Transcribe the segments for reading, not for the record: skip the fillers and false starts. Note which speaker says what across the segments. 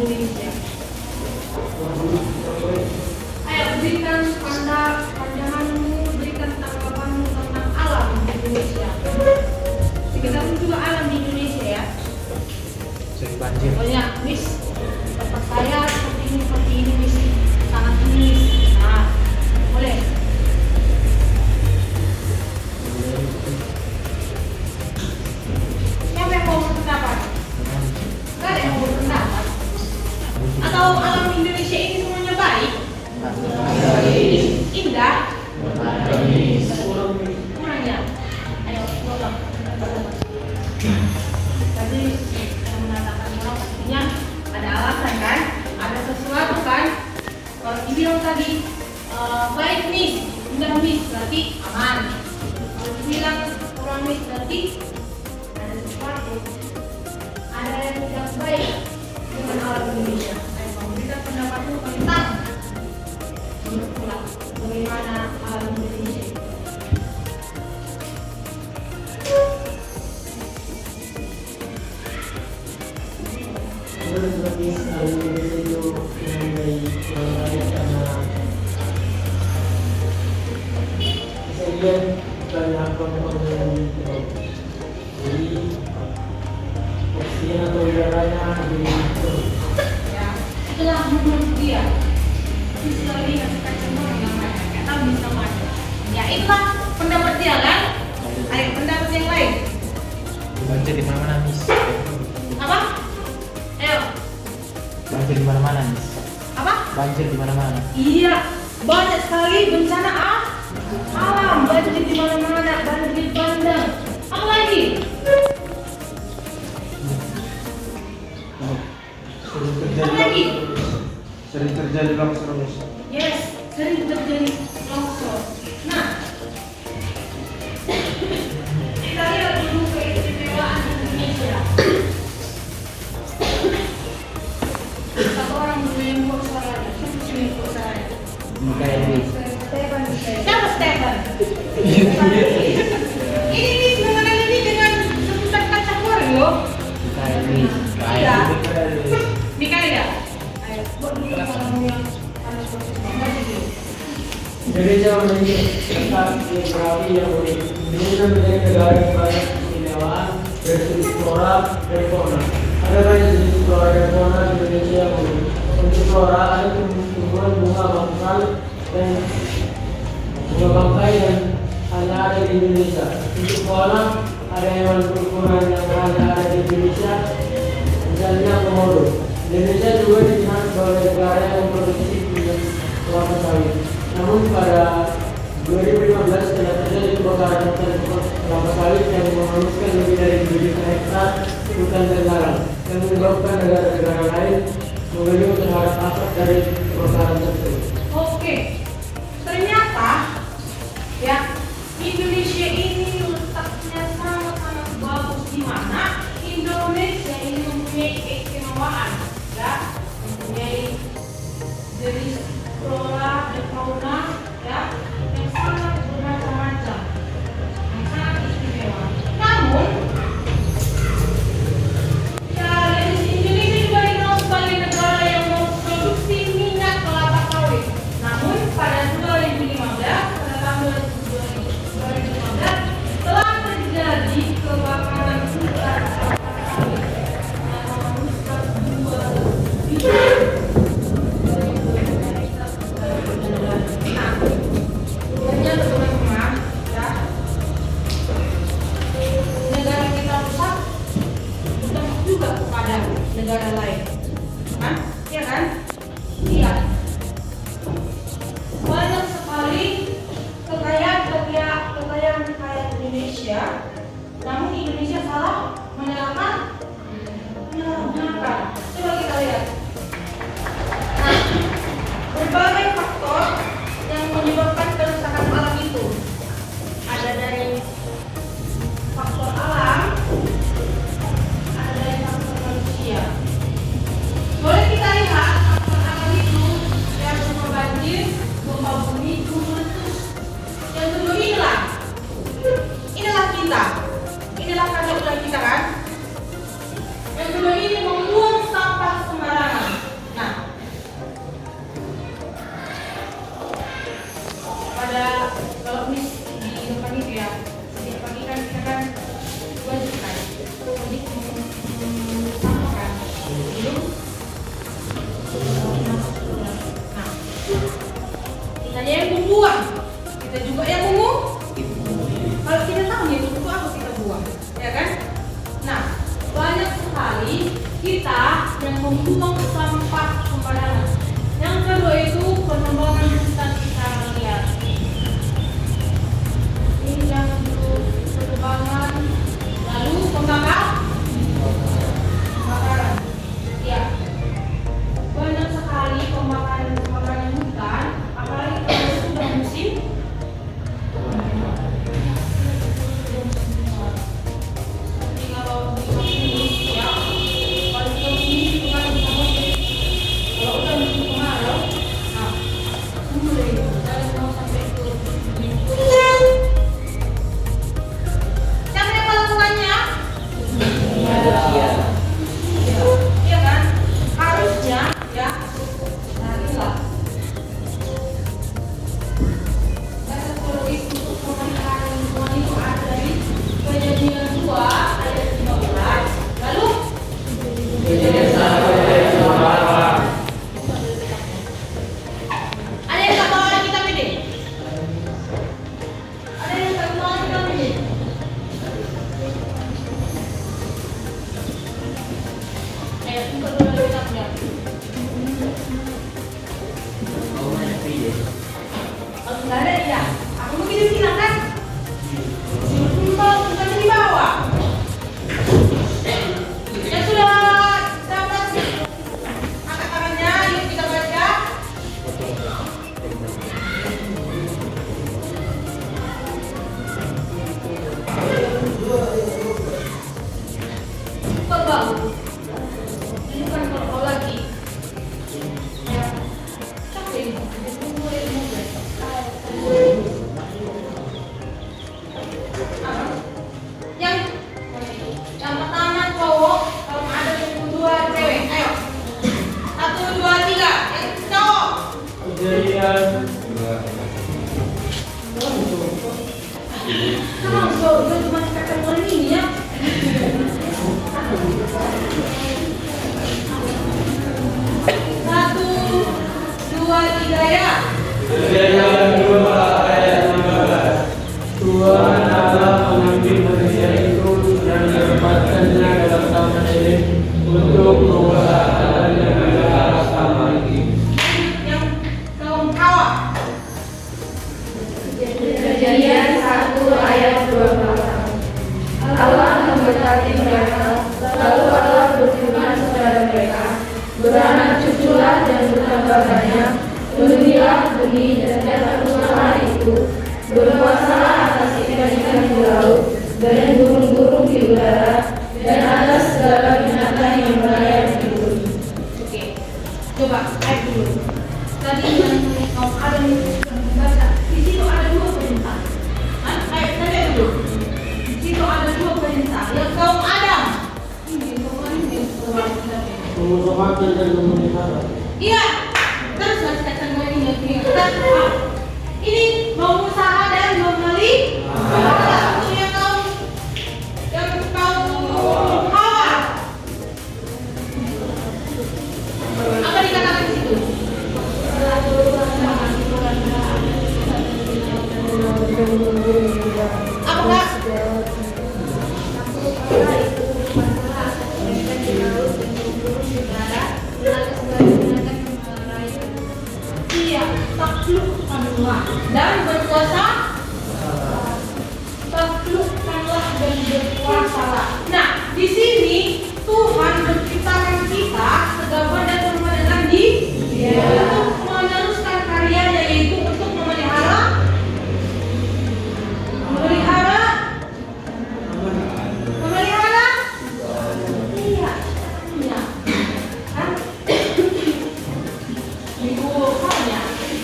Speaker 1: Indonesia? Ayo berikan pandanganmu, berikan tanggapanmu tentang alam di Indonesia. Kita pun juga alam di Indonesia ya.
Speaker 2: Sering banjir.
Speaker 1: Banyak, Miss. Tempat saya seperti ini, Miss. Sangat Miss. Nah, boleh. Siapa yang mau berpendapat? Gak ada yang mau berpendapat. Atau alam Indonesia ini semuanya baik? Indah? Kurangnya? Ayo, tolong. Tadi yang mengatakan orang pastinya ada alasan kan? Ada sesuatu kan? Kalau dibilang tadi baik Miss, indah Miss, berarti aman. Kalau dibilang kurang Miss, berarti ada sesuatu. Ada yang tidak baik dengan alam Indonesia. Ayo kamu berikan pendapatmu tentang bagaimana alam Indonesia.
Speaker 3: Seperti alam Indonesia itu yang baik karena saya lihat banyak komponen gitu. Jadi oksigen atau udaranya lebih
Speaker 1: Ya, itulah menurut dia. Sekali kasihkan semua yang namanya, kita bisa maju. Ya itulah pendapat dia kan? Ayo pendapat yang lain.
Speaker 2: Banjir di mana-mana, Miss.
Speaker 1: Apa? Ayo.
Speaker 2: Banjir di mana-mana, Miss.
Speaker 1: Apa?
Speaker 2: Banjir di mana-mana.
Speaker 1: Iya, banyak sekali bencana alam, banjir di mana-mana, banjir bandang. Apa lagi? Apa lagi?
Speaker 4: Sering terjadi longsor, Miss.
Speaker 1: Yes, sering terjadi longsor. Nah, kita lihat dulu keistimewaan Indonesia. Satu orang dulu yang mau suaranya, siapa yang mau suaranya?
Speaker 2: Kayak Miss.
Speaker 1: Stefan. Siapa Stefan? Ini mengenai ini dengan sebutan kacang goreng loh.
Speaker 2: Kayak Miss.
Speaker 1: Iya. Mikael ya? Ayo, buat dulu kalau yang harus proses banget.
Speaker 3: Indonesia memiliki letak geografi yang unik. Indonesia menjadi negara yang banyak keistimewaan dari segi flora dan fauna. Ada banyak jenis flora dan fauna di Indonesia yang unik. Untuk flora ada tumbuhan bunga bangkai dan hanya ada di Indonesia. Untuk fauna ada hewan berukuran yang hanya ada di Indonesia, misalnya komodo. Indonesia juga dikenal sebagai negara yang memproduksi minyak kelapa sawit. Namun pada 2015 telah terjadi kebakaran hutan kelapa sawit yang menghanguskan lebih dari 2 juta hektar hutan dan ladang, yang menyebabkan negara-negara lain mengeluh terhadap asap dari kebakaran tersebut.
Speaker 1: Oke, ternyata ya Indonesia ini letaknya sangat-sangat bagus di mana Indonesia ini mempunyai keistimewaan, ya, mempunyai jenis flora dan fauna, ya, yang sangat bermacam-macam, yang sangat istimewa. Namun, ya dari Indonesia juga dikenal sebagai negara yang memproduksi minyak kelapa sawit. Namun pada 2015, pada tahun 2015 telah terjadi kebakaran hutan kelapa sawit yang menghanguskan 2 juta negara lain, kan? Iya kan? Iya. Banyak sekali kekayaan Indonesia, namun Indonesia salah menyalahgunakan. Coba kita lihat. Nah, berbagai faktor yang menyebabkan kerusakan alam itu ada dari faktor alam, ada dari faktor manusia. Boleh kita lihat kita yang membuang sampah sembarangan. Yang kedua itu pengembangan hutan kita lihat. Ini yang untuk penebangan, lalu pembakaran. Ya, banyak sekali pembakaran hutan, apalagi kalau sudah musim. Seperti kalau di musim ya, kalau di musim kan kalau udah musim kemarau, nah mulai dari mau sampai ke siapa yang melakukannya? Iya kan? Harusnya ya. Nah, inilah. Kata ekologis untuk pemeliharaan lingkungan itu ada dari Kejadian 2 ayat 15. Lalu ada yang tak bawa kitab ini? Ada yang tak bawa kitab ini? Ayo, buka dulu kitabnya. Oh, enggak ada ya? Aku begitu bilang kan? Bukan di bawah. Yang sudah dapat angkat tangannya, yuk kita baca. Berbau. Ini bukan berbau lagi. Ya. Siapa ini? Yang pertama cowok, kalau ada yang kedua cewek. Ayo. 1, 2, 3. Yang cowok.
Speaker 3: Kejadian
Speaker 1: Kenapa gue cuma ketemu ini ya? 1, 2, 3 ya.
Speaker 3: Kejadian 2 ayat 15. Tuhan Allah mengambil manusia itu dan menempatkannya dalam taman Eden untuk mengusahakannya di dalam taman itu.
Speaker 1: Yang kaum Hawa.
Speaker 5: Kejadian 1 ayat 12. Allah memberkati mereka, lalu Allah berfirman kepada mereka, beranak cuculah dan bertambah banyak, penuhilah bumi dan penuhlah itu, berkuasalah atas ikan-ikan di laut dan burung-burung di udara dan atas segala binatang yang berlayar di bumi.
Speaker 1: Oke. Coba ayat dulu. Tadi yang kaum Adam itu sudah membaca. Di situ ada 2 perintah. Ayat tadi dulu. Di situ ada 2 perintah. Yang kaum Adam. Ini
Speaker 3: Mengusahakan dan memelihara.
Speaker 1: iya. Terus katakan ini ini mau usaha dan memelihara. Untuk yang kaum Hawa. Apa dikatakan di situ? Apakah? Iya, taklukkanlah dan berkuasa. Taklukkanlah dan berkuasalah. Nah, di sini Tuhan menciptakan kita segambar dan serupa dengan dia untuk meneruskan karyanya, yaitu untuk memelihara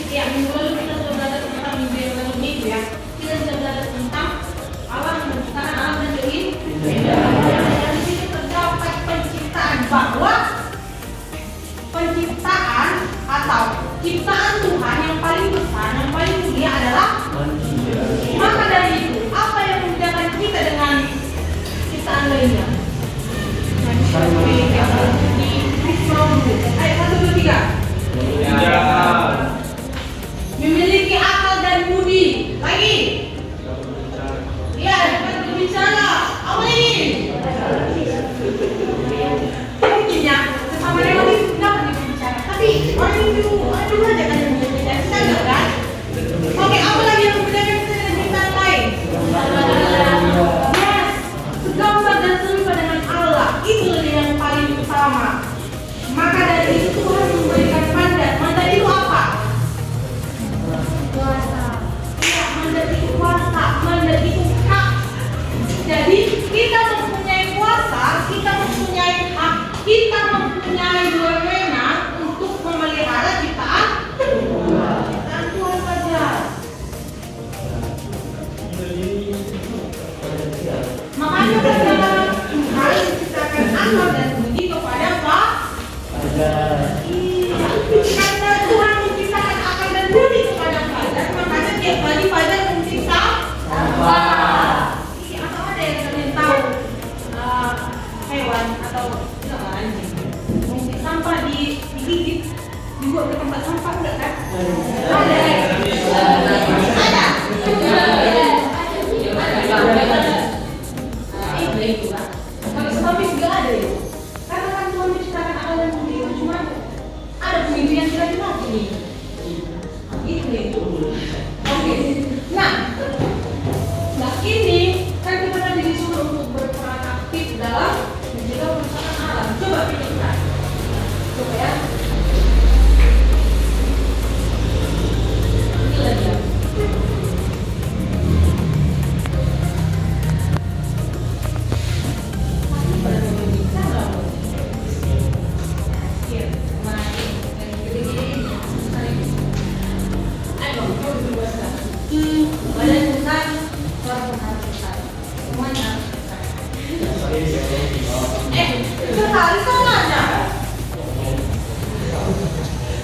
Speaker 1: iya kan minggu lalu kita sudah belajar tentang minggu yang lalu minggu ya, kita sudah belajar tentang alam menciptakan alam dan keindahan. Di sini terdapat penciptaan, bahwa penciptaan atau ciptaan Tuhan yang paling besar, yang paling mulia adalah manusia. Maka dari itu, apa yang membedakan kita dengan ciptaan lainnya? Ayo, 1, 2, 3. Memiliki akal dan budi. Lagi. Iya, dapat berbicara. Apa lagi? itu yang paling utama. Maka dari itu Tuhan memberikan mandat. Mandat itu apa? Kuasa. Ya, mandat itu kuasa. Mandat itu hak. Jadi kita mempunyai kuasa, kita mempunyai hak, kita mempunyai wewenang untuk memelihara ciptaan Tuhan saja. Makanya dalam Tuhan menciptakan akal dan budi kepada Pak. Karena Tuhan menciptakan akal dan budi kepada Fajar, makanya tiap kali Fajar mencipta sampah. Atau ada yang kalian tahu hewan atau anjing mungkin sampah digigit dibuat ke tempat sampah enggak kan? Ada. Itu kan. Kalau sampai juga ada itu. Karena kan Tuhan menciptakan akal dan budi itu cuma ada pemimpin yang tidak dimati. Itu. Oke. Nah ini kan kita tadi disuruh untuk berperan aktif dalam menjaga kerusakan alam. Coba pikirkan. Coba ya. Ini lagi ya. Sekali sama aja.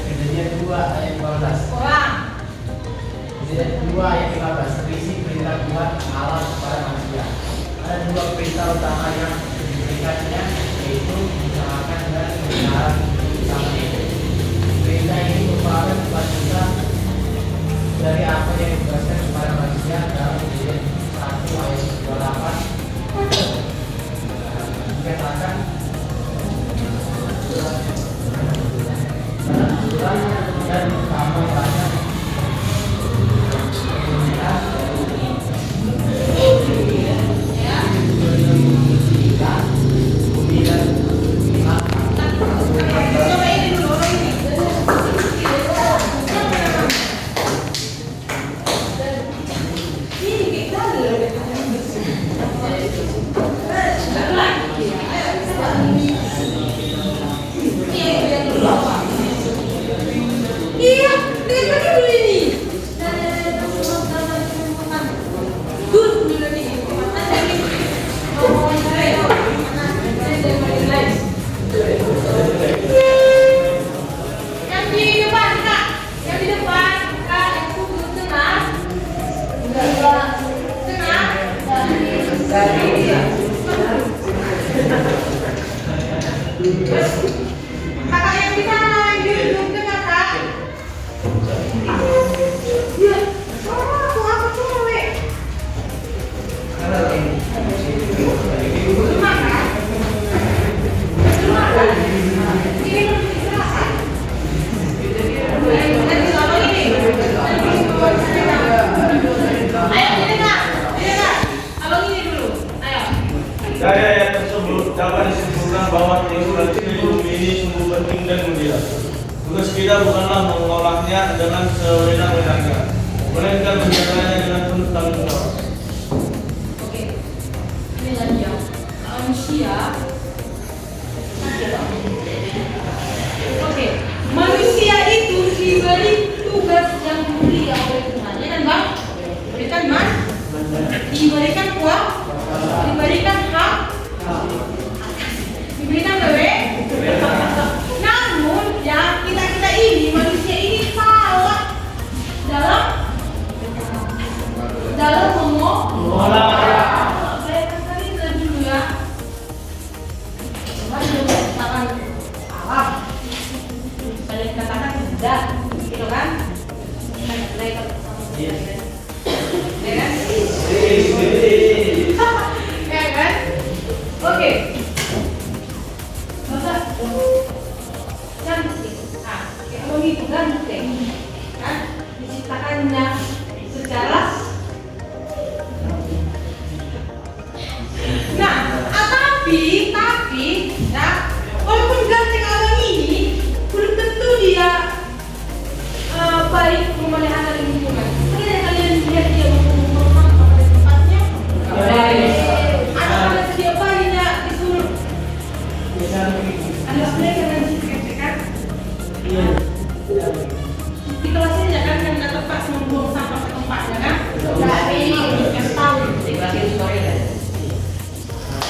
Speaker 2: Kejadian 2 ayat 15.
Speaker 1: Orang.
Speaker 2: Kejadian 2 ayat 15 terisi perintah Tuhan Allah kepada manusia. Ada 2 perintah utama yang diberikannya, yaitu mengusahakan dan memelihara sama itu. Perintah ini merupakan kelanjutan dari apa yang diberikan kepada manusia dalam Kejadian 1 ayat 28. Dikatakan dan kamu banyak
Speaker 1: Coba ini dulu orang ini. Ini kita iya, dia tadi dulu ini. Dulu ini. Yang di depan kak, yang di depan kak, yang duduk tengah, tengah. Kakak yang di sana, yang duduk tengah kak. Iya, aku apa cewek? Rumah kan? Rumah kan? Ini belum diserahkan. Nanti sama ini. Ayo, ini kak. Abang ini dulu. Ayo.
Speaker 4: Dari ayat tersebut dapat disimpulkan bahwa regulasi hidup ini sungguh penting dan mulia. Tugas kita bukanlah mengolahnya dengan sewenang-wenangnya, melainkan menjaganya dengan penuh tanggung jawab.
Speaker 1: Oke. Ini lagi ya. Manusia. Oke. Manusia itu diberi tugas yang mulia oleh Tuhan. Ya kan bang? Diberikan man? Diberikan kuat? Diberikan hak? Diberikan lewe? Namun ya kita ini manusia ini salah dalam mengolah. Saya katakan dulu ya. Coba dulu katakan salah. Kalian katakan tidak, gitu kan? Ya kan? Ya kan? Oke. Masa cantik. Nah, kalau itu ganteng, kan? Diciptakannya secara. Nah, tapi walaupun ganteng abang ini belum tentu dia baik memelihara lingkungan. Pernah kalian lihat dia membuang sampah pada tempatnya? Anak-anak dia banyak disuruh. Anak mereka nanti cek-cekan. Di kelasnya kan yang nggak tepat membuang sampah ke tempatnya kan? Tapi yang tahu dikasih story kan?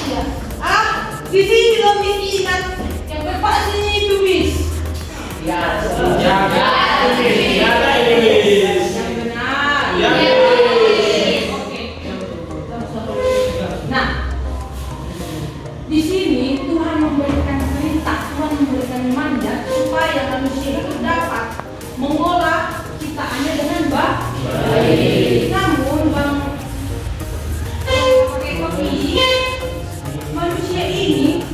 Speaker 1: Iya. Di sini loh Miss ingat yang bapak sini itu Miss.
Speaker 2: Ya,
Speaker 4: Jaga Inggris.
Speaker 1: Yang benar.
Speaker 4: Ya.
Speaker 1: Oke. Nah, di sini Tuhan memberikan perintah, Tuhan memberikan mandat supaya manusia itu dapat mengolah ciptaannya dengan baik. Namun bang, pakai kopi, manusia ini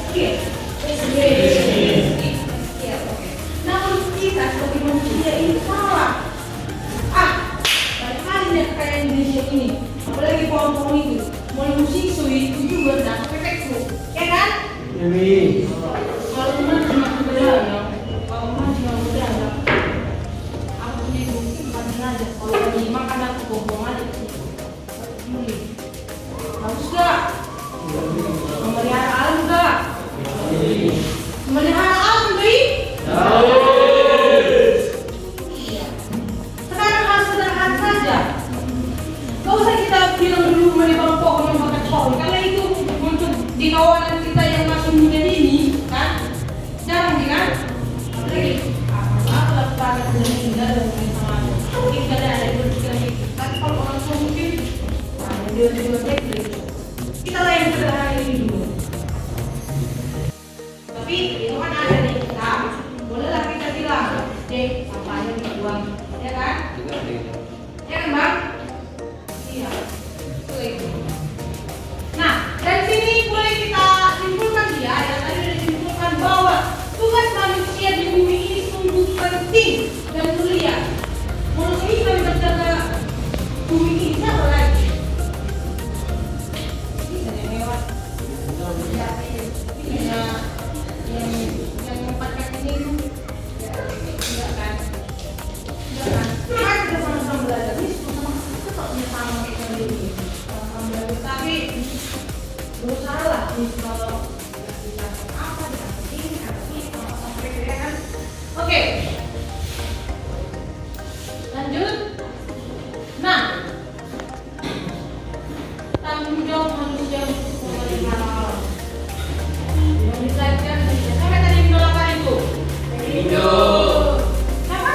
Speaker 1: kecil. Namun kita sebagai manusia ini salah. Banyak kali nih kayak Indonesia ini, apalagi pohon-pohon itu, mulai musik itu juga tidak efektif, ya kan? Kalau teman-teman muda ya, kalau teman-teman muda ya, aku punya mungkin bukan aja. Kalau lagi makan aku bohong aja. Harus gak? Memelihara alam gak? Memelihara alam gak? Iya. Sekarang harus sederhana saja. Gak usah kita bilang dulu menebang pohon, membakar pohon, karena itu untuk di kawanan kita yang masih muda ini, kan? Jarang kan? Apalagi apa panas dan indah dan sama. Mungkin kalian ada yang berpikiran gitu. Tapi kalau orang tua mungkin, dia juga teknik. Kita lah yang sederhana ini dulu. Tapi itu kan ada di kita. Bolehlah kita bilang, sampahnya dibuang, ya kan? Ya kan bang? Iya. Betul itu. Nah, dari sini boleh kita simpulkan ya, yang tadi sudah disimpulkan bahwa tugas manusia di bumi ini sungguh penting dan mulia. Manusia ini kan menjaga bumi ini siapa lagi? Bisa yang lewat. Yang empat kaki ini enggak kan? Kan kita sama-sama belajar. Ini sama kayak gini. Sama-sama belajar. Tapi berusaha lah kalau dikasih apa, dikasih ini, sampai ya kan? Oke. Lanjut. Nah, tanggung jawab manusia untuk memelihara alam. Yang dijelaskan sampai tadi menolakkan itu. Siapa?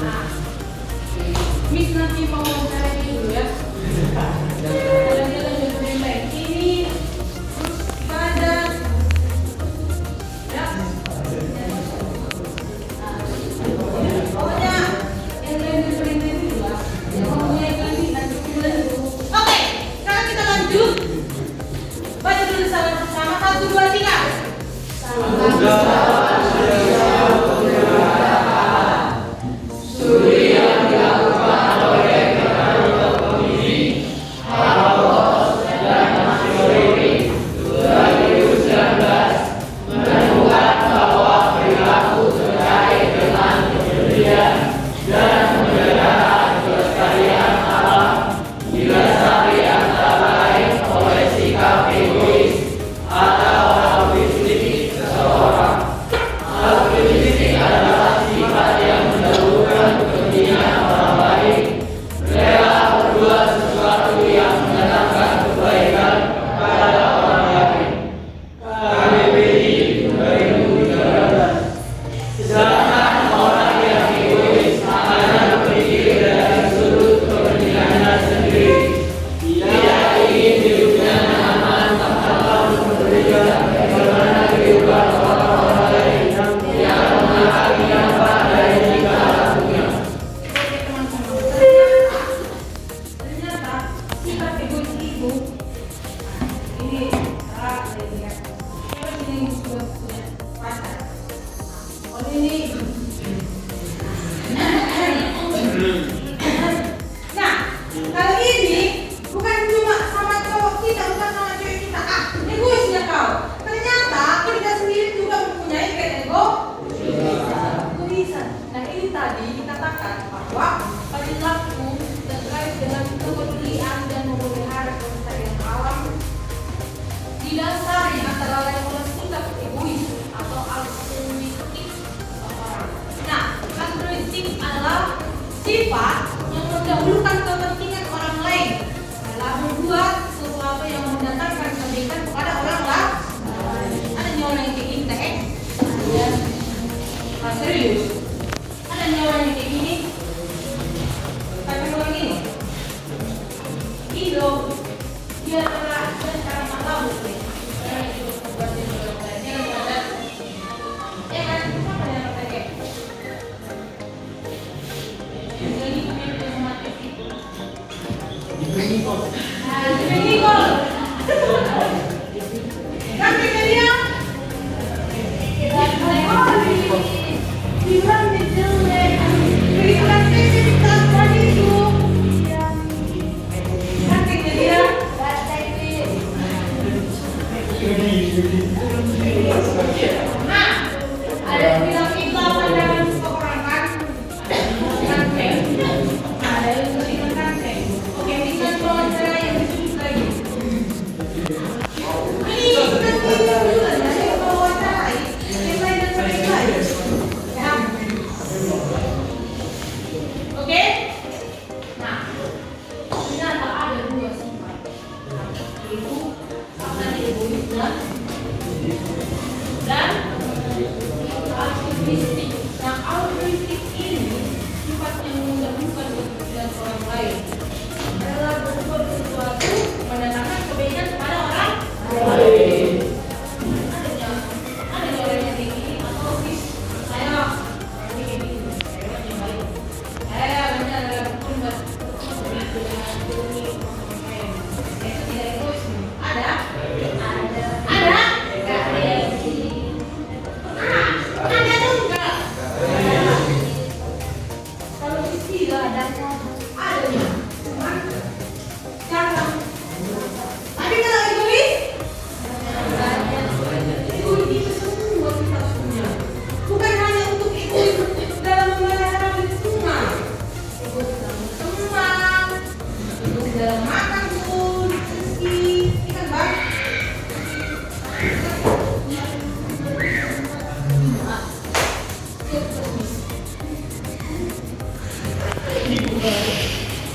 Speaker 1: Nah, Miss nanti mau wawancara dulu ya. Jalan-jalan yang baik. Ini terus badan. Ya. Pokoknya yang lain itu lah. Yang ngomongnya itu nanti dulu. Oke, sekarang kita lanjut. Baca dulu sama-sama. 1, 2, 3. mendatangkan kebaikan kepada orang lain. Ada nyawa yang kayak gini, teh? Ah, serius? Ada nyawa yang kayak gini? Kayak orang gini? Itu dia adalah cara malam, teh. Orang itu buat dia belajar, belajar. Ya kan? Apa yang kayak? Jadi pemimpin umat itu.
Speaker 2: Diberi kok.
Speaker 1: Nah, jadi kok. Kasih ke dia. Bilang dia jelek. Berikan sertifikat tadi itu. Kasih ke dia. Nah, ada yang bilang itu pandangan seseorang kan? Kanteng. Ada yang bilang kanteng. Oke, bisa tolong saya yang disebut lagi. Ini kan juga dari wawancarai. Yang lain dan sebagainya. Ya. Oke? Nah, ternyata ada dua sifat. Yaitu akan egois dan altruistik. Nah, altruistik ini sifat yang mendahulukan kepentingan orang lain adalah berbuat sesuatu mendatangkan kebaikan kepada orang lain. Ada orang yang kayak gini atau saya ini kayak gini, saya orang yang baik. Saya benar adalah berbuat begitu dengan demi orang lain. Saya tidak egois. Ada? Ada? Ada tuh enggak? Kalau istri enggak ada. Ada ya? Cuman jarang. Tapi kalau egois? Egois itu semua kita punya. Bukan hanya untuk egois dalam memelihara lingkungan. Egois dalam berteman, egois dalam makan pun, rezeki, ikan baik.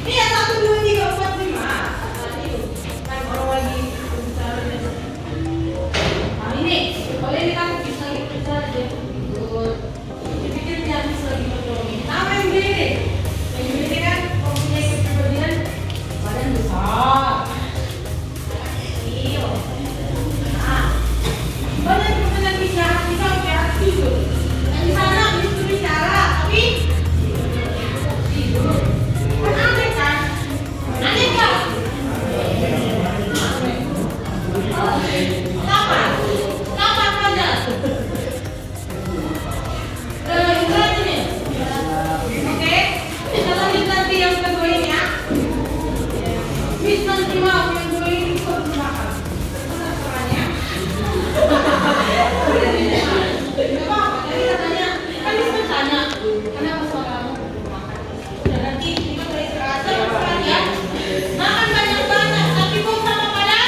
Speaker 1: Iya 1, 2, 3, 4, 5. Kan orang lagi berbicara. Nah ini, boleh dikasih bisa kita aja. Dipikir dia bisa lagi berdoa. Nama yang beda. Yang beda kan mempunyai kepribadian badan besar. Iya. Nah, banyak pertanyaan bicara kita bicara tidur. Yang di sana itu bicara, tapi tidur. Kan aneh kan? Aneh nggak? Kapan? Kapan aja? Indra ini. Oke. Kita lanjut nanti yang kedua ini ya. Miss nanti mau yang kedua ini ikut makan. Mana perannya? Gak apa-apa. Jadi katanya, kan Miss bertanya, kenapa suka kamu makan? Udah nanti kita beristirahat peran ya. Makan banyak-banyak, tapi kok sama pada?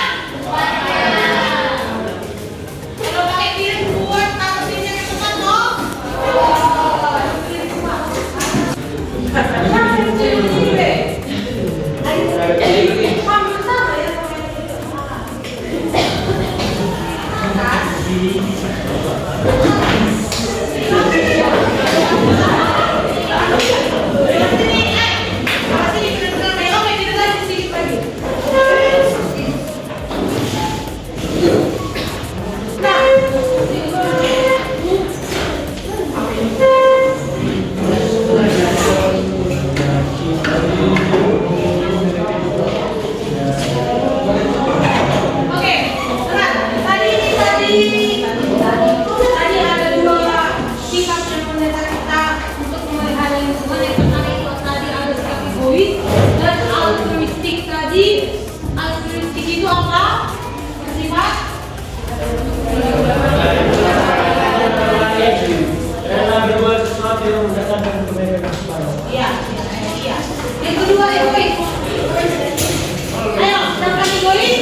Speaker 1: Kalau pakai piring buat taruhinnya ke tempat loh. Hampir sama ya sama yang itu. Oke, berat. Tadi ada dua sikap yang mendasar kita untuk memelihara lingkungan. Yang pertama itu tadi ada sikap egois dan altruistik. Tadi altruistik itu apa? Bersifat
Speaker 3: Rela berbuat sesuatu yang mendatangkan kebaikan kepada orang.
Speaker 1: iya. Yang kedua egois. Ayo, sedangkan egois.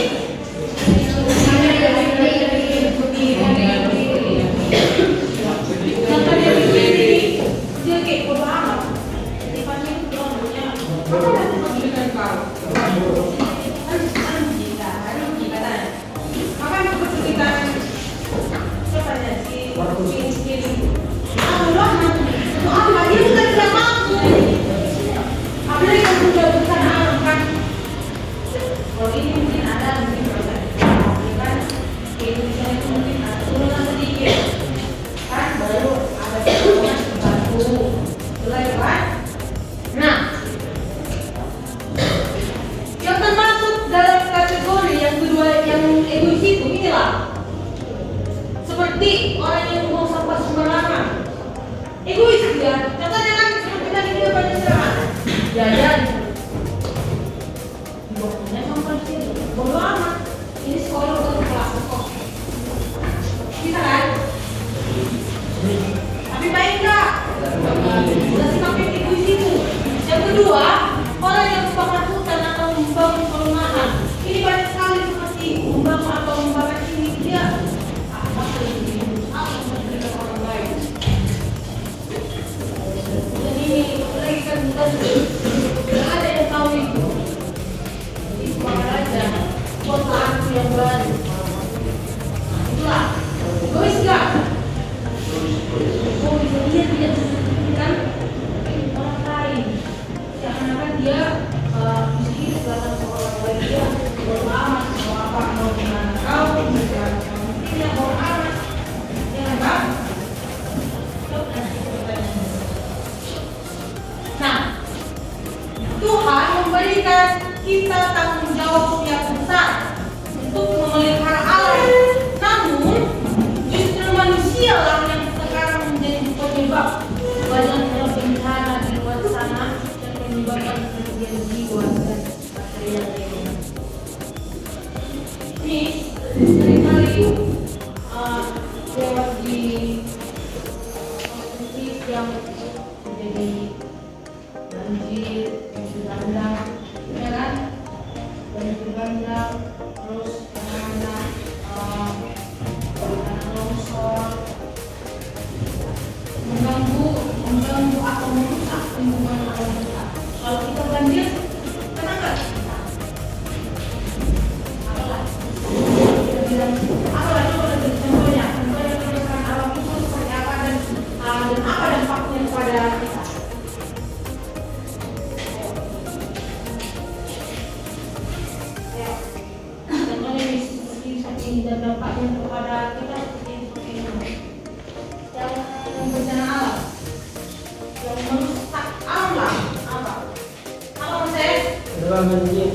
Speaker 1: Sedangkan yang egois dia kayak bodo amat. Sifatnya itu doang. Apa yang mau berikan kau? Harus kita kedua, orang yang membakar hutan atau membangun perumahan. Ini banyak sekali seperti membangun atau membakar ini dia apa ini? Apa memberikan orang lain? Dan ini lagi kan tidak ada yang tahu itu. Jadi bakar aja. Buat lagu yang baru. Itulah. Egois gak? Oh, dia tidak kan orang lain. Seakan-akan dia bisa hidup dalam seorang lain dia beramat mau apa mau gimana kau tidak mau amat ya kan? Nah, Tuhan memberikan kita tanggung jawab yang besar untuk memelihara alam. Namun justru manusia lah yang sekarang menjadi penyebab banyak bencana di luar sana yang menyebabkan kerugian jiwa dan material lainnya. Ini seringkali lewat di konsumsi yang menjadi banjir, bandang, ya kan? Banjir bandang, terus tanah longsor, mengganggu atau merusak lingkungan alam kita. Kalau kita banjir, kena nggak? Apalah? Kita bilang, apalah coba lebih contohnya kerusakan alam itu seperti apa dan apa dampaknya kepada kita? Contohnya seperti ini dan dampaknya kepada kita seperti ini. Yang bencana alam, yang merusak alam apa? Apa maksudnya?
Speaker 3: Adalah banjir.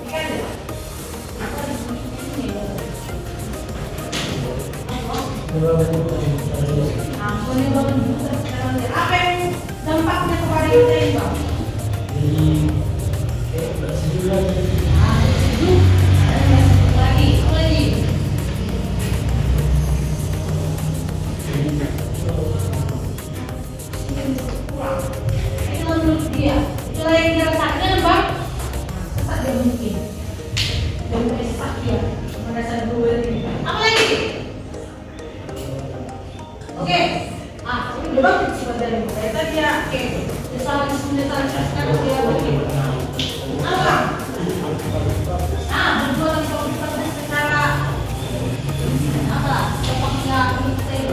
Speaker 1: Ikan ya? Apa di sini ya?
Speaker 3: Adalah banjir.
Speaker 1: Nah, penyebab besar sekarang ya. Apa yang dampaknya kepada kita ini, Bang?
Speaker 3: Jadi bersih
Speaker 1: Nah, sejuk. Lagi, apa lagi? Kurang. Itulah menurut dia. Itulah yang dia rasakan, Bang. Sesak dia mungkin. Dan mulai sesak dia. Pada saat dua ini. Apa lagi? Oke. Ini udah bagus sifat dari saya tadi ya. Oke. Dia salah sekarang dia bagi. Apa? Berjualan produk secara apa? Tempatnya retail.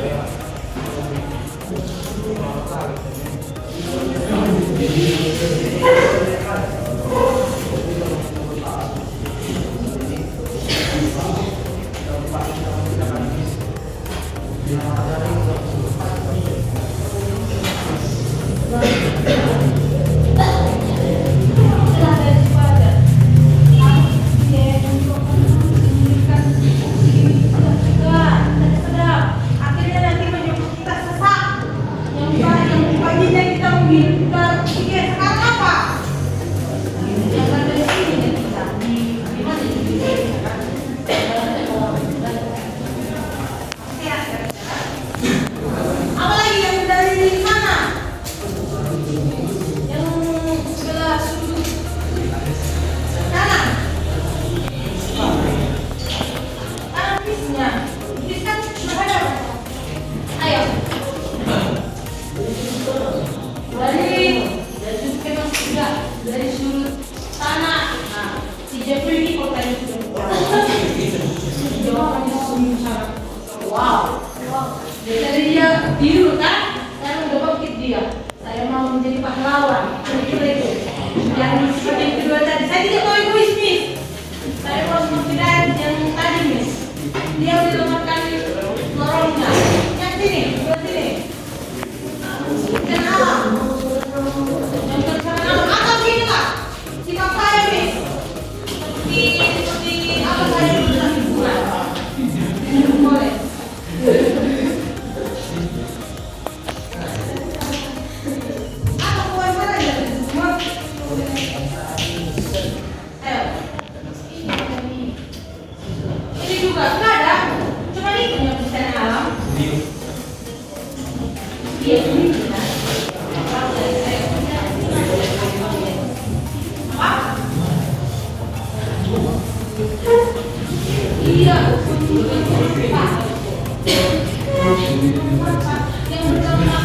Speaker 1: Akhirnya nanti menyebut kita sesak. Yang paginya kita menghindar. Sekarang apa? Yang ada di sini ya kita. Di mana di sini? Apa lagi yang dari mana? Yang sebelah sudut kanan. Kanan bisnya. Bis kan berhadap. Ayo. Dari sudut tanah. Nah, si Jeffrey ini kotanya sudah jawabannya sungguh sangat wow. Jadi dia biru kan, sekarang udah bangkit dia. Saya mau menjadi pahlawan. Itu yang seperti yang kedua tadi. Saya tidak mau egois, Miss. Saya mau seperti yang tadi, Miss. Dia udah lengkapkan lorongnya. Yang sini, sebelah sini. Dan alam. Yang kerusakan alam. Atau sini lah. Sikap saya, Miss. Seperti apa saya berusaha hiburan. Boleh. Apa kewajaran dari semua? Ini juga nggak ada. Cuma itu yang bencana alam. Iya, ini. Saya tidak menunjukkan yang berdampak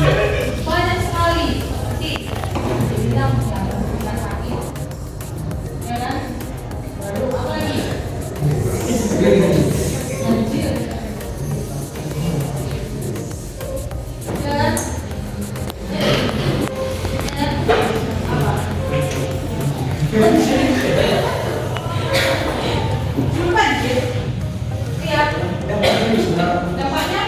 Speaker 1: banyak sekali seperti bidang rumah sakit, ya kan? Lalu apa lagi? Banjir, ya kan? Banjir, lihat dampaknya.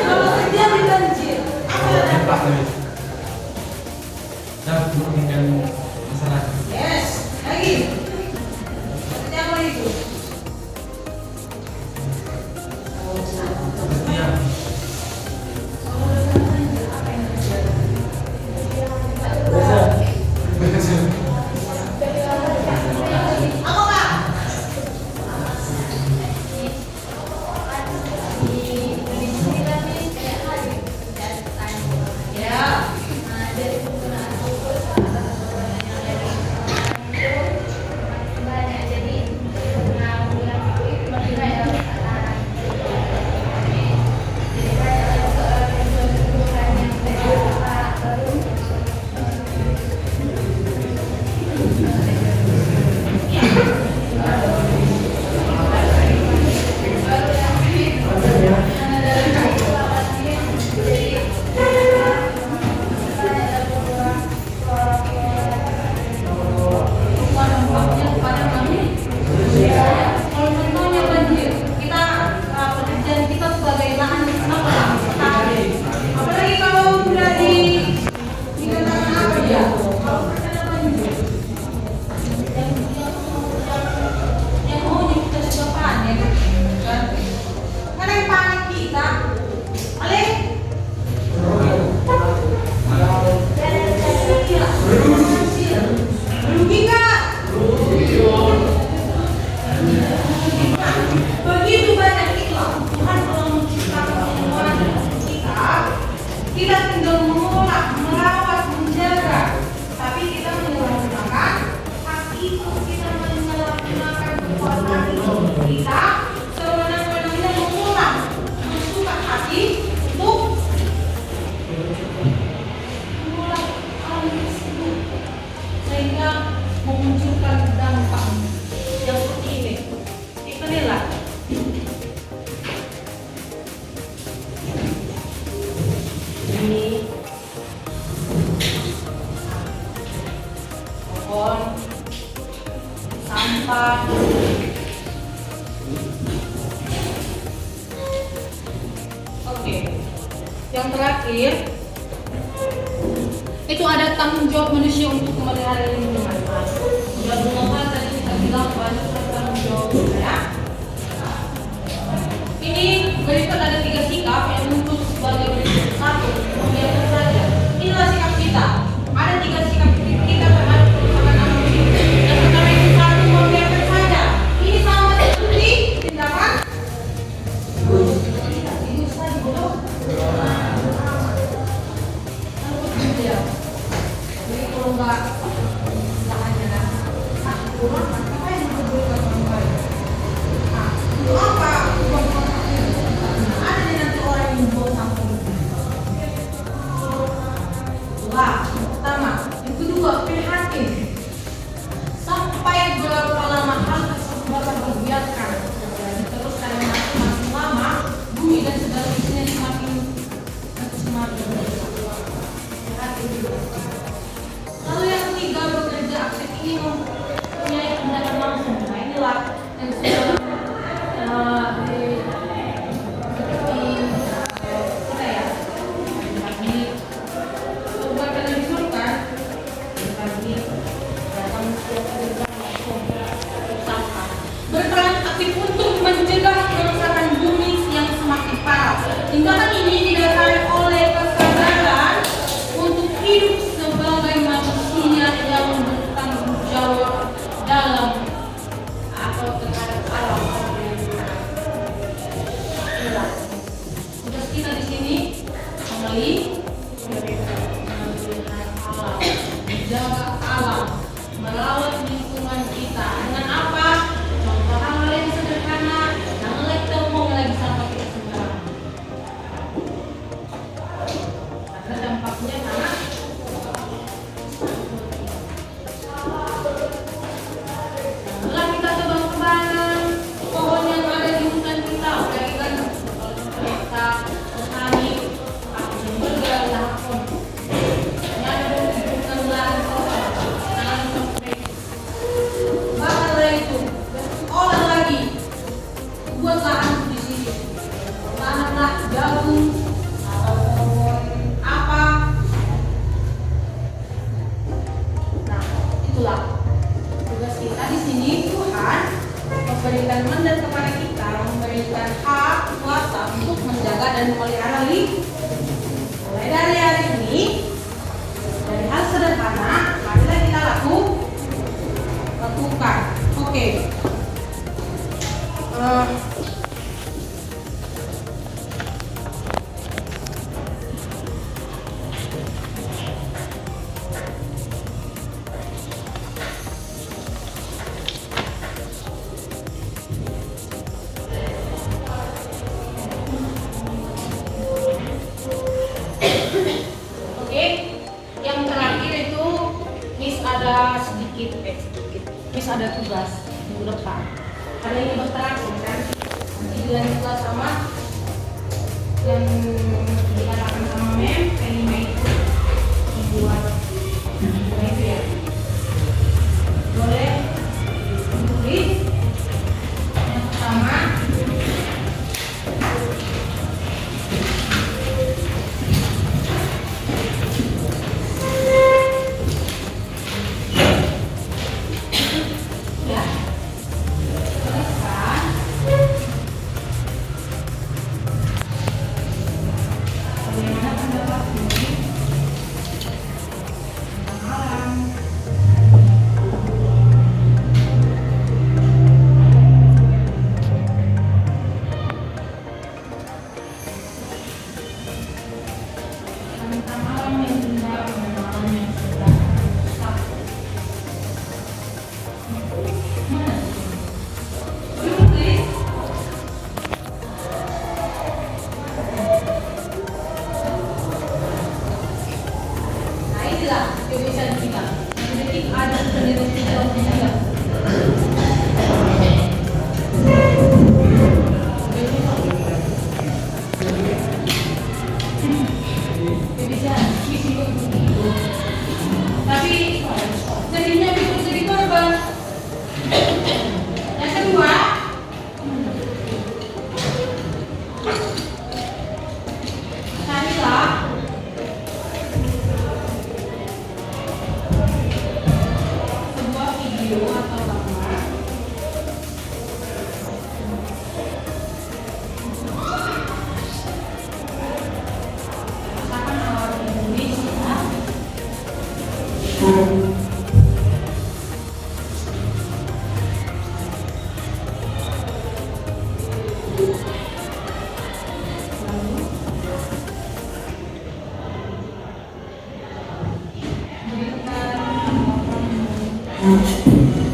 Speaker 1: Kalau terjadi banjir, apa dampak? Yes, lagi. Seperti apa itu? Apa Kak? Ya. Dampaknya kepada kami. Kalau contohnya banjir, kita pekerjaan kita sebagai lahan apa? Apalagi kalau udah di dikatakan apa ya? Kalau terkena banjir, yang maunya kita sudah panen, kan? Karena yang panen kita, alih. Rugi nggak? Begitu banyak ikhlas Tuhan kalau menciptakan semuanya kita, kita tinggal mengolah, merawat, menjaga. Tapi kita menyalahgunakan hak itu, kita menyalahgunakan kekuasaan itu kita sewenang-wenangnya mengolah, bersuka hati untuk mengolah alam tersebut sehingga memunculkan dampak yang seperti ini. Kita lihat ini pohon, sampah, oke. Yang terakhir itu ada tanggung jawab manusia untuk memelihara lingkungan. Sudah beberapa tadi kita bilang banyak tanggung jawab ya. Ini berikut ada 3 sikap yang muncul sebagai berikut. 1, membiarkan saja. Inilah sikap kita. Ada 3 sikap kita terhadap kerusakan alam ini. Yang pertama itu 1, membiarkan saja. Ini sama seperti tindakan itu saja bodoh. Jadi kalau nggak hanya satu rumah, apa yang dibutuhkan orang lain? Nah, untuk apa? Ada nanti orang yang membuat sampah. Dua, pertama. Yang kedua, prihatin. Sampai berapa lama hal tersebut bakal terbiarkan? Terus karena makin lama, bumi dan segala isinya semakin lalu yang ketiga, bekerja aktif ini mempunyai tindakan langsung. Nah inilah yang sudah seperti kita ya, bagi perbuatan yang disurkan bagi datang langsung usaha berperan aktif untuk mencegah kerusakan bumi yang semakin parah. Tindakan ini didasari oleh kesadaran untuk hidup sebagai manusia yang bertanggung jawab dalam atau terhadap alam. Tugas kita di sini memelihara alam, menjaga alam. ulang. Tugas kita di sini Tuhan memberikan mandat kepada kita, memberikan hak kuasa untuk menjaga dan memelihara lingkungan. Mulai dari hari ini, dari hal sederhana, marilah kita lakukan. Oke. Oke, yang terakhir itu Miss ada sedikit. Miss ada tugas minggu depan. Karena ini berterakhir kan, nanti dilanjutkan sama yang dikatakan sama Mem, kelima itu membuat itu ya. Boleh tulis yang pertama. Ya, tuliskan bagaimana pendapatmu tentang alam. Tentang alam yang indah dan alam yang sudah rusak. Mana? Belum tulis? Nah inilah kebiasaan kita. Detik ada sendiri tidak tidak. Kebiasaan misi begitu. Tapi jadinya bisa jadi korban. Yang kedua, carilah sebuah video atau gambar rasakan alam Indonesia. Lalu berikan